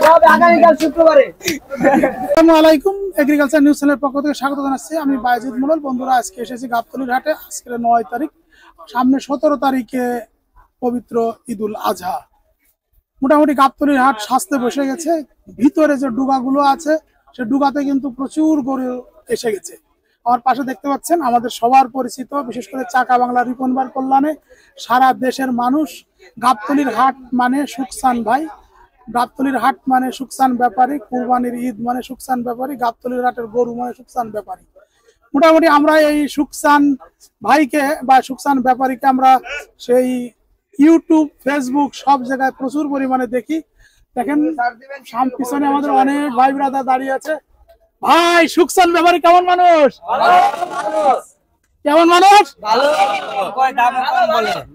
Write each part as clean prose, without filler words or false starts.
আসসালামু আলাইকুম, agriculture news চ্যানেলের পক্ষ থেকে স্বাগত জানাচ্ছি। আমি বায়েজিদ মোড়ল। বন্ধুরা, আজকে এসেছি গাবতলীর হাটে। আজকে 9 তারিখ, সামনে 17 তারিখে পবিত্র ঈদুল আজহা। মোটামুটি গাবতলীর হাট সাজতে বসে গেছে। ভিতরে যে ডুগাগুলো আছে, সে ডুগাতে কিন্তু প্রচুর গরু এসে গেছে। আমার পাশে দেখতে পাচ্ছেন আমাদের সবার পরিচিত, বিশেষ করে চাকা বাংলা রিপন ভাইয়ের কল্যাণে সারা দেশের মানুষ। গাবতলীর হাট মানে সুকসান ভাই, গাবতলীর হাট মানে সুকসান ব্যাপারী, কুরবানির ঈদ মানে সুকসান ব্যাপারী, গাবতলীর হাটের গরু মানে সুকসান ব্যাপারী। মোটামুটি আমরা এই সুকসান ভাইকে বা সুকসান ব্যাপারীকে আমরা সেই ইউটিউব, ফেসবুক সব জায়গায় প্রচুর পরিমাণে দেখি। দেখেন পিছনে আমাদের অনেক ভাই ব্রাদার দাঁড়িয়ে আছে। ভাই, সুকসান ব্যাপারী কেমন মানুষ? কেমন মানুষ?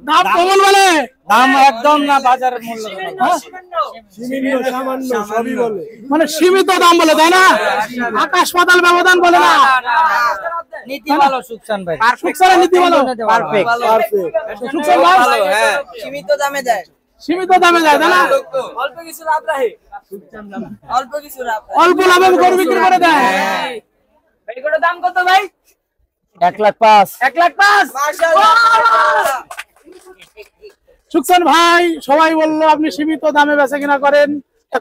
দাম কেমন বলে? দাম একদম না বাজারের মূল্য, মানে সীমিত দাম বলে, তাই না? আকাশ পাতাল ব্যবধান বলে না। নীতি ভালো সুকসান ভাই, সুকসানের নীতি ভালো, পারফেক্ট। সুকসান ভাই সীমিত দামে দেয়, সীমিত দামে দেয়, তাই না? অল্প কিছু লাভ রাখে, অল্প কিছু লাভ, অল্প লাভে গরু বিক্রি করে দেয়। এই গরুর দাম কত ভাই? 1,05,000। 1,05,000 মাশাআল্লাহ। সুকসান ভাই, সবাই বললো আপনি সীমিত দামে বেচা কিনা করেন।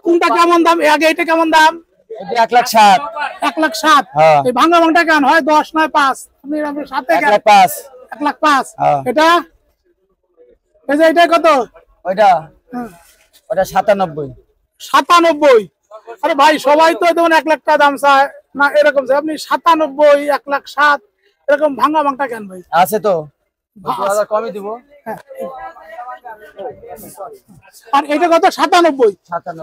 কোনটা কেমন দাম? আগে এটা কেমন দাম? 1,07,000। 1,07,000। এই ভাঙা ভাঙটা কেন হয়? 10 নয় 5। আপনি 1,05,000। 1,05,000। এটা এই যে এটা কত? ওইটা 97। 97। আরে ভাই, সবাই তো যেমন 1 লাখ টাকা দাম চায় না, এরকম চায়। আপনি 97, 1,07,000 এরকম ভাঙা ভাঙটা কেন ভাই? আছে তো, 2,000 কমই দিব। আর এটা কত? 97।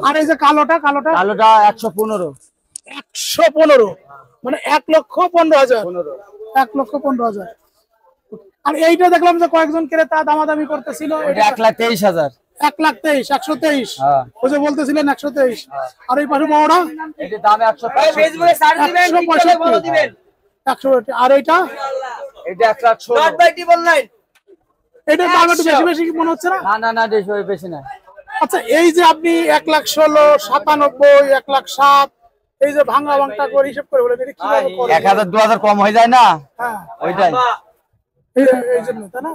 আর এই যে কালোটা? কালোটা 115। 115 মানে 1,15,000। 1,15,000। আর এইটা দেখলাম যে কয়েকজন ক্রেতা দামাদামি করতেছিল। 1,23,000। 1,23,000, 123। ওই যে বলতেছিলেন 123। আর এই পাশে বড়টা এটার দাম 165। 165। আর এইটা? এটা 1,16। নট বাই টিবল লাইন। এটার দাম একটু বেশি বেশি মনে হচ্ছে না? না, বেশি না। আচ্ছা, এই যে আপনি 1,16,000, 97, 1,07,000 এই যে ভাঙা ভাঙটা করে হিসাব করে বলেন, এটা কিভাবে করেন? 1,000 2,000 কম হয়ে যায় না? হ্যাঁ, ওইটাই এই জন্য, তাই না?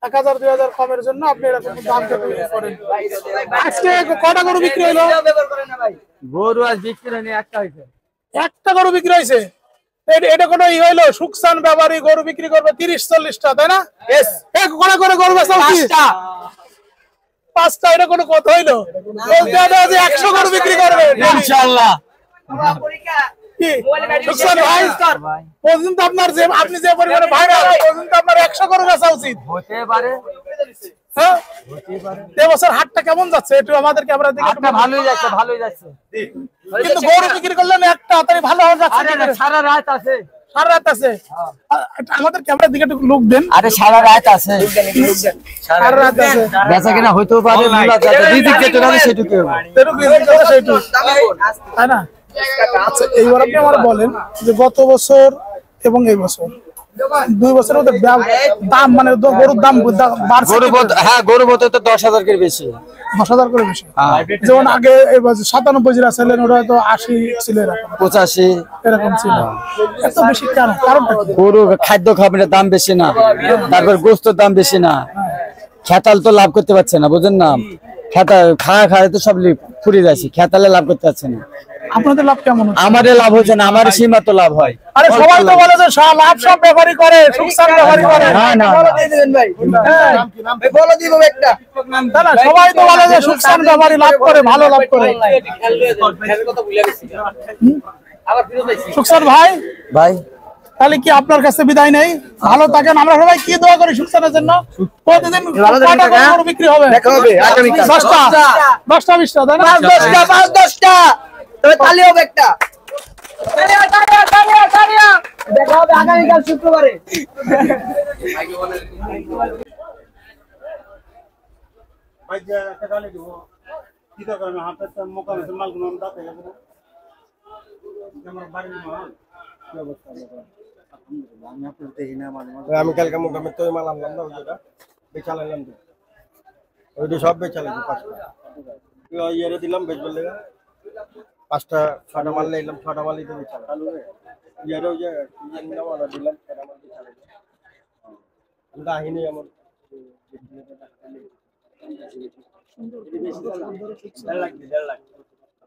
1,000 2,000 কমের জন্য আপনি এরকম দাম করেন। আজকে কটা গরু বিক্রি হলো? গরু আজ বিক্রি হয়নি, একটা হয়েছে। একটা গরু বিক্রি হয়েছে। এটা কোনো ই হইলো? সুকসান ব্যাপারী গরু বিক্রি করবে 30-40টা, তাই না? কটা করে গরু বেচা উচিত? 5টা। এটা কোনো কথা হইলো? 100 গরু বিক্রি করবে ইনশাআল্লাহ। সুকসান ভাই, পর্যন্ত আপনার যে আপনি যে পরিমাণে ভাইরাল, পর্যন্ত আপনার 100 গরু বেচা উচিত হতে পারে। হ্যাঁ, এবছর হাটটা কেমন যাচ্ছে একটু আমাদেরকে আমরা দেখি। হাটটা ভালোই যাচ্ছে। কিন্তু গরু বিক্রি করলেন একটা, তাই ভালো হয়ে যাচ্ছে। সারা রাত আছে। সারা রাত আছে। আমাদের ক্যামেরার দিকে একটু লোক দেন। আরে সারা রাত আছে। সারা রাত আছে। বেচা কিনা হইতেও পারে, মূলা যাতে রিজিক যেটা আছে সেটুকু হবে। তাই না? আচ্ছা, এইবার আপনি আমার বলেন যে গত বছর এবং এই বছর 2 বছরের মধ্যে দাম, মানে গরুর দাম বাড়ছে। হ্যাঁ, গরু বলতে তো 10,000 করে বেশি। 10,000 করে বেশি। যেমন আগে 97 যেটা ছিলেন, ওটা তো 80 ছিল, এরকম 85 এরকম ছিল। এত বেশি কেন? কারণটা কি? গরু খাদ্য খাবারের দাম বেশি না, তারপর গোস্তের দাম বেশি না। খেতাল তো লাভ করতে পারছে না, বুঝেন না? খায় তো সব ফুরিয়ে যাচ্ছে, খেতালে লাভ করতে পারছে না। আপনাদের লাভ কেমন হচ্ছে? আমাদের লাভ হচ্ছে না, আমার সীমা তো লাভ হয়। আরে সবাই তো বলে যে লাভ সব ব্যাপারই করে, সুকসান ব্যাপারই করে। না, বলে দিব একটা। না, সবাই তো বলে যে সুকসান ব্যাপারই লাভ করে, ভালো লাভ করে। সুকসান ভাই, তাহলে কি আপনার কাছে বিদায় নেই? ভালো থাকেন। আমরা সবাই কি দোয়া করি সুকসানের জন্য? প্রতিদিন কয়টা গরু বিক্রি হবে? 10টা 20টা, তাই না? 5-10টা তবে তালি হবে একটা। দেখা হবে আগামীকাল শুক্রবারে। আমি কালকে মোকামে তো মাল আনলাম না, ওইটা বেচালাম তো, ওইটা সব বেচালাম 5 টাকা। ইয়ে দিলাম বেচবার লেগে। 5টা 6টা মাল নিলাম, 6টা মালই তুমি চালাও। ইয়ারও যে নাম অর্ডার দিলাম, 6টা মাল দিয়ে চালাও। আমরা আহিনি এমন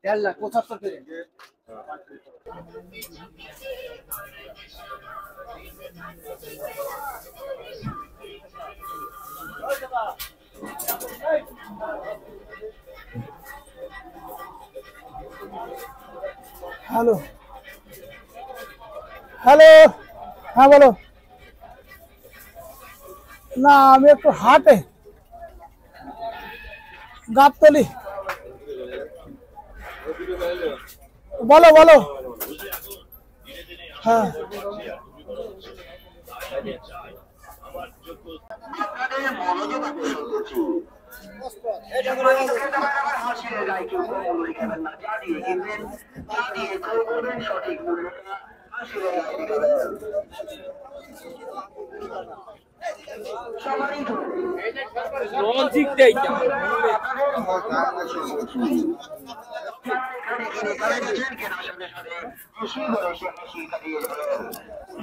1.5 লাখ 75 থেকে। হ্যালো হ্যালো, হ্যাঁ বলো। না আমি একটু হাটে, গাবতলি। বলো বলো। হ্যাঁ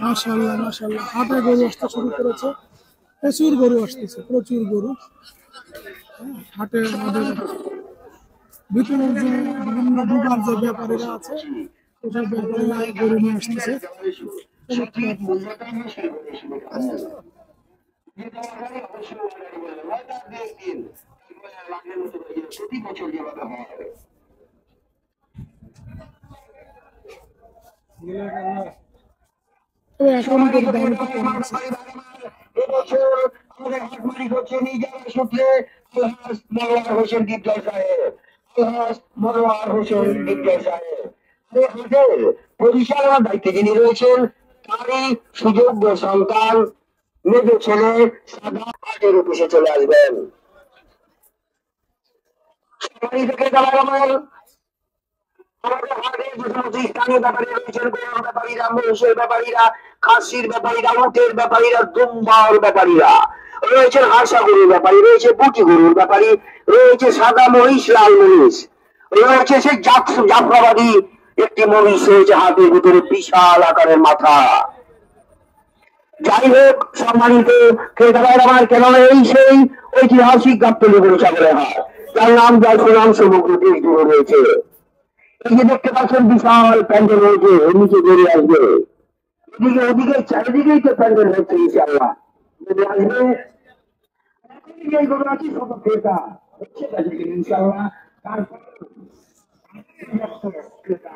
মাশাআল্লাহ মাশাআল্লাহ, হাটে গরু আসতে শুরু করেছে, প্রচুর গরু আসতেছে, প্রচুর গরু হাটে। আমাদের ভিতরের যে বিভিন্ন দুবার যে ব্যাপারীরা আছে, সেসব ব্যাপারীরা গরু নিয়ে আসতেছে। তবে এখন গরুর দাম একটু কম আছে। এবছর আমাদের হাট মালিক হচ্ছে নিজের সূত্রে আলহাজ মনোয়ার হোসেন ডিপজল সাহেব, আলহাজ মনোয়ার হোসেন ডিপজল সাহেব। এই হাটের পরিচালনার দায়িত্বে যিনি রয়েছেন তারই সুযোগ্য সন্তান মেজ ছেলে সাদা হাটের অফিসে চলে আসবেন। সবাই থেকে দাঁড়াবেন। আমাদের হাটের যে সমস্ত স্থানীয় ব্যাপারী রয়েছেন, গরুর ব্যাপারীরা, মহিষের ব্যাপারীরা, খাসির ব্যাপারীরা, উটের ব্যাপারীরা, দুম্বার ব্যাপারীরা রয়েছেন, হাঁসা গরুর ব্যাপারী রয়েছে, বুটি গরুর ব্যাপারী রয়েছে, সাদা মহিষ, লাল মহিষ রয়েছে, সে জাফরাবাদী একটি মহিষ রয়েছে হাতের ভিতরে, বিশাল আকারের মাথা। যাই হোক সম্মানিত ক্রেতারা আমার, কেননা এই সেই ঐতিহাসিক গাবতলী গরু ছাগলের হাট, যার নাম যার সুনাম সমগ্র দেশ জুড়ে রয়েছে। এই যে দেখতে পাচ্ছেন বিশাল প্যান্ডেল হয়েছে, নিচে গড়ে আসবে, এদিকে ওদিকে চারিদিকেই তো প্যান্ডেল হচ্ছে, ইনশাআল্লাহ যদি আসবে এই গরু আছে সব ক্রেতা হচ্ছে ইনশাআল্লাহ। তারপর ক্রেতা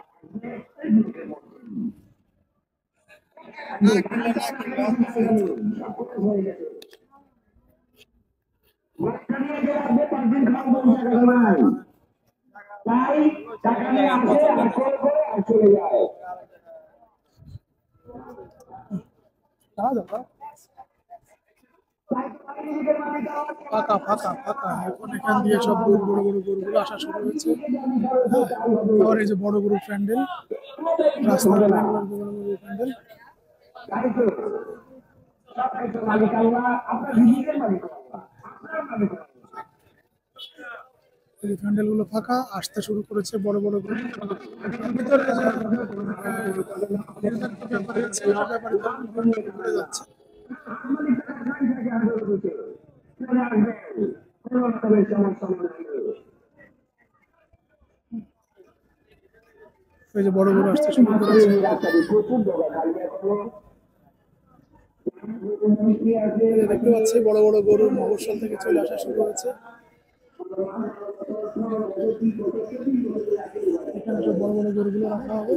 তাই টাকা নিয়ে আসে আর করে আর চলে যায়। ফাঁকা ফাঁকা ফাঁকা, এখন এখান দিয়ে সব বড় বড় বড় গরুগুলো আসা শুরু হয়েছে। আর এই যে বড় বড় প্যান্ডেল, রাস্তার বড় বড় প্যান্ডেল। এই প্যান্ডেল গুলো ফাঁকা, আসতে শুরু করেছে বড় বড় গরু। ভিতরে যে ব্যাপারী আছে, ব্যাপারী ঘুরে যাচ্ছে। এই যে বড় বড় আসতে শুরু করেছে। দেখতে পাচ্ছি বড় বড় গরু মফস্বল থেকে চলে আসা শুরু হয়েছে। এখানে সব বড় বড় গরুগুলো রাখা হবে।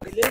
দিলে